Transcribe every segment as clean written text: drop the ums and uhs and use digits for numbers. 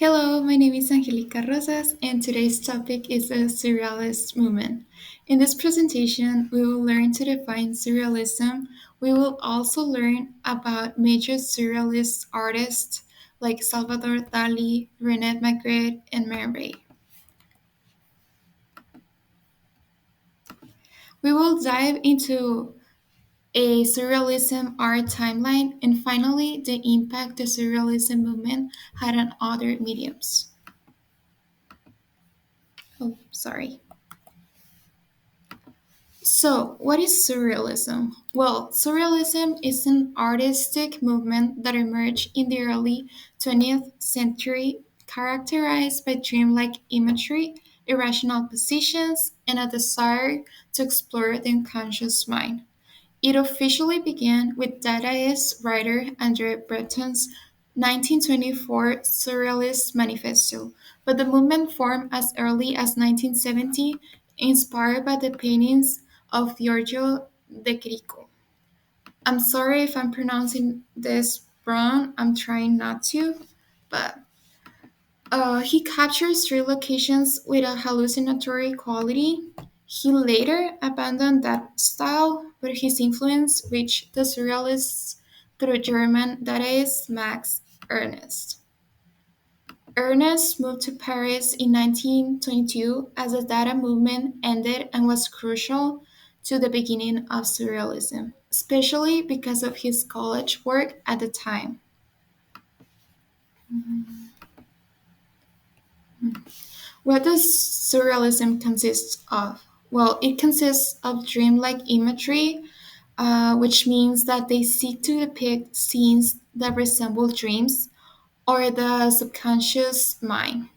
Hello, my name is Angelica Rosas, and today's topic is the Surrealist movement. In this presentation, we will learn to define Surrealism. We will also learn about major Surrealist artists like Salvador Dali, René Magritte, and Man Ray. We will dive into a Surrealism art timeline and finally the impact the Surrealism movement had on other mediums. Oh, sorry. So, what is Surrealism? Well, Surrealism is an artistic movement that emerged in the early 20th century, characterized by dreamlike imagery, irrational positions, and a desire to explore the unconscious mind. It officially began with Dadaist writer André Breton's 1924 Surrealist Manifesto, but the movement formed as early as 1970, inspired by the paintings of Giorgio de Chirico. I'm sorry if I'm pronouncing this wrong, I'm trying not to, but he captures three locations with a hallucinatory quality. He later abandoned that style, but his influence reached the Surrealists through German Dadaist Max Ernst. Ernest moved to Paris in 1922 as the Dada movement ended and was crucial to the beginning of Surrealism, especially because of his college work at the time. What does surrealism consist of? Well, it consists of dreamlike imagery, which means that they seek to depict scenes that resemble dreams or the subconscious mind.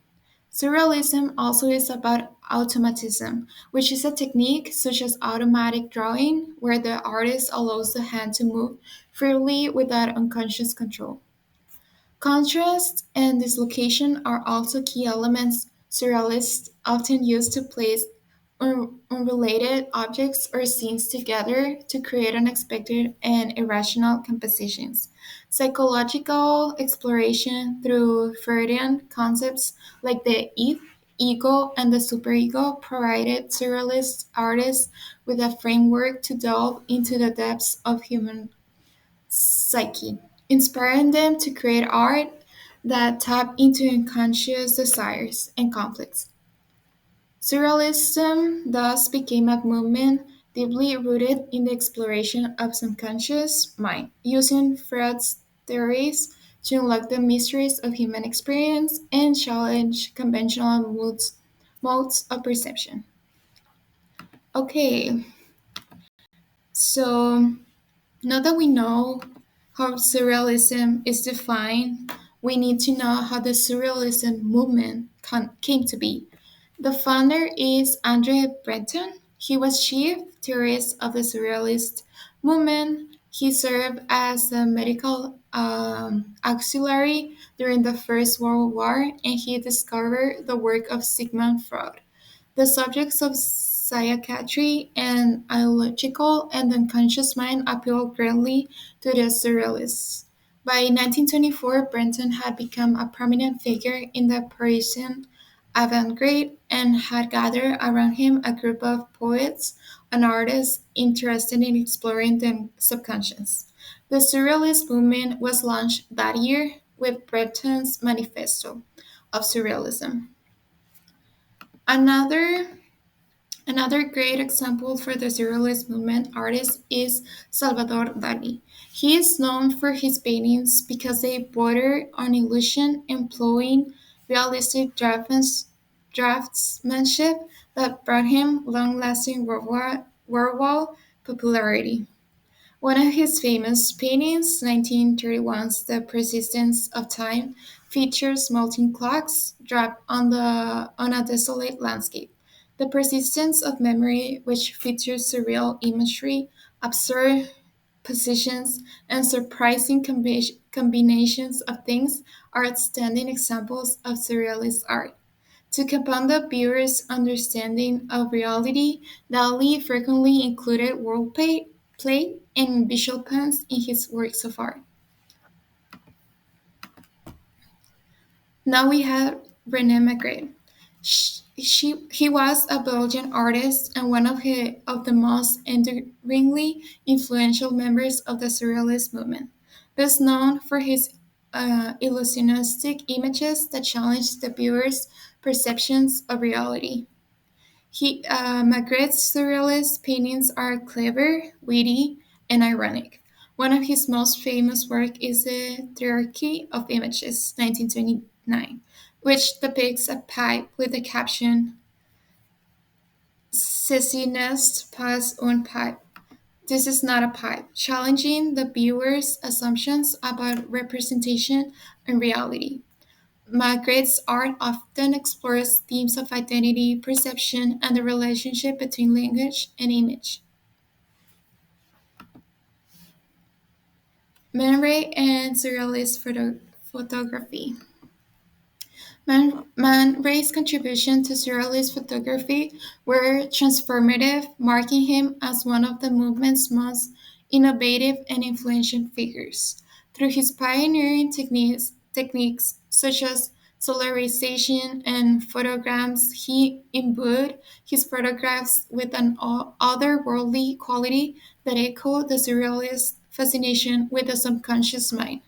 Surrealism also is about automatism, which is a technique such as automatic drawing, where the artist allows the hand to move freely without unconscious control. Contrast and dislocation are also key elements surrealists often use to place unrelated objects or scenes together to create unexpected and irrational compositions. Psychological exploration through Freudian concepts like the ego, and the superego provided surrealist artists with a framework to delve into the depths of human psyche, inspiring them to create art that tap into unconscious desires and conflicts. Surrealism thus became a movement deeply rooted in the exploration of subconscious mind, using Freud's theories to unlock the mysteries of human experience and challenge conventional modes of perception. Okay, so now that we know how surrealism is defined, we need to know how the surrealism movement came to be. The founder is Andre Breton. He was chief theorist of the surrealist movement. He served as a medical auxiliary during the First World War, and he discovered the work of Sigmund Freud. The subjects of psychiatry and ideological and unconscious mind appealed greatly to the Surrealists. By 1924, Brenton had become a prominent figure in the Parisian avant-garde and had gathered around him a group of poets and artists interested in exploring the subconscious. The Surrealist movement was launched that year with Breton's Manifesto of Surrealism. Another Another great example for the Surrealist movement artist is Salvador Dali. He is known for his paintings because they border on illusion, employing realistic draftsmanship that brought him long-lasting worldwide popularity. One of his famous paintings, 1931's The Persistence of Time, features molten clocks dropped on a desolate landscape. The persistence of memory, which features surreal imagery, absurd positions, and surprising combinations of things, are outstanding examples of surrealist art. To compound the viewer's understanding of reality, Dali frequently included play and visual puns in his works of art. Now we have René Magritte. He was a Belgian artist and one of the most enduringly influential members of the Surrealist movement. Best known for his illusionistic images that challenged the viewer's perceptions of reality. Magritte's surrealist paintings are clever, witty, and ironic. One of his most famous work is the Triarchy of Images, 1929, which depicts a pipe with the caption "Ceci n'est pas un pipe." This is not a pipe, challenging the viewer's assumptions about representation and reality. Magritte's art often explores themes of identity, perception, and the relationship between language and image. Man Ray and surrealist photography. Man Ray's contribution to surrealist photography were transformative, marking him as one of the movement's most innovative and influential figures. Through his pioneering techniques such as solarization and photograms, he imbued his photographs with an otherworldly quality that echoed the surrealist fascination with the subconscious mind.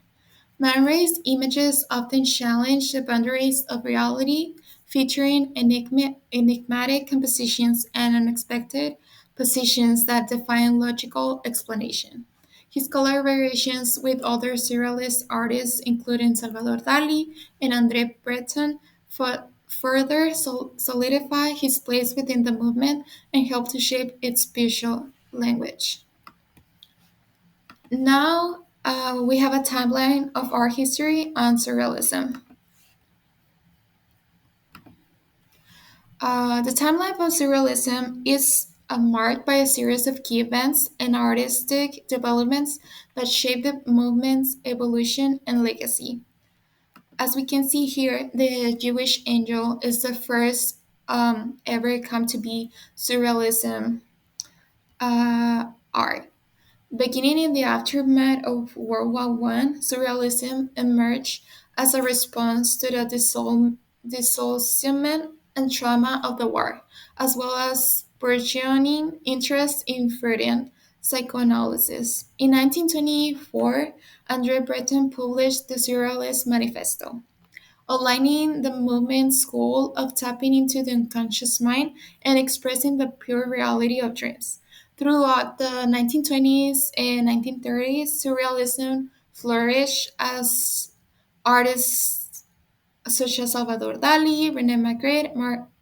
Man Ray's images often challenge the boundaries of reality, featuring enigmatic compositions and unexpected positions that defy logical explanation. His collaborations with other surrealist artists, including Salvador Dali and André Breton, further solidify his place within the movement and help to shape its visual language. Now we have a timeline of art history on surrealism. The timeline of surrealism is marked by a series of key events and artistic developments that shape the movement's evolution and legacy. As we can see here, the Jewish angel is the first ever come to be surrealism art. Beginning in the aftermath of World War One, surrealism emerged as a response to the disillusionment and trauma of the war, as well as burgeoning interest in Freudian psychoanalysis. In 1924, André Breton published the Surrealist Manifesto, aligning the movement's goal of tapping into the unconscious mind and expressing the pure reality of dreams. Throughout the 1920s and 1930s, surrealism flourished as artists such as Salvador Dali, René Magritte,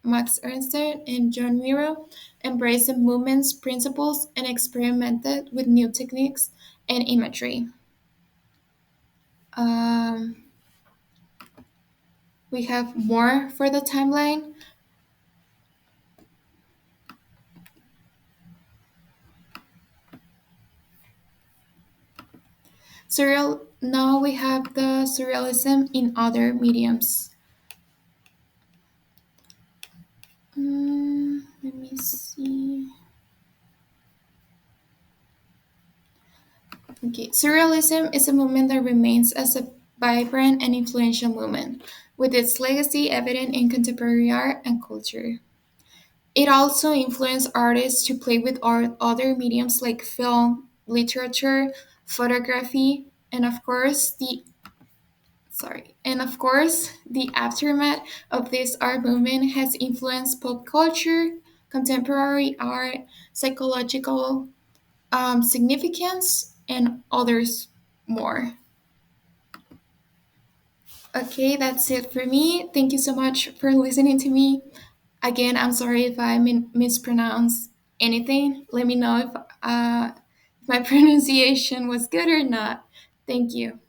Max Ernst, and John Miro embraced the movement's principles and experimented with new techniques and imagery. Um, we have more for the timeline. Now we have the surrealism in other mediums. Let me see. Okay, surrealism is a movement that remains as a vibrant and influential movement, with its legacy evident in contemporary art and culture. It also influenced artists to play with other mediums like film, literature, photography, and of course, the aftermath of this art movement has influenced pop culture, contemporary art, psychological significance, and others more. Okay, that's it for me. Thank you so much for listening to me. Again, I'm sorry if I mispronounce anything. Let me know if my pronunciation was good or not. Thank you.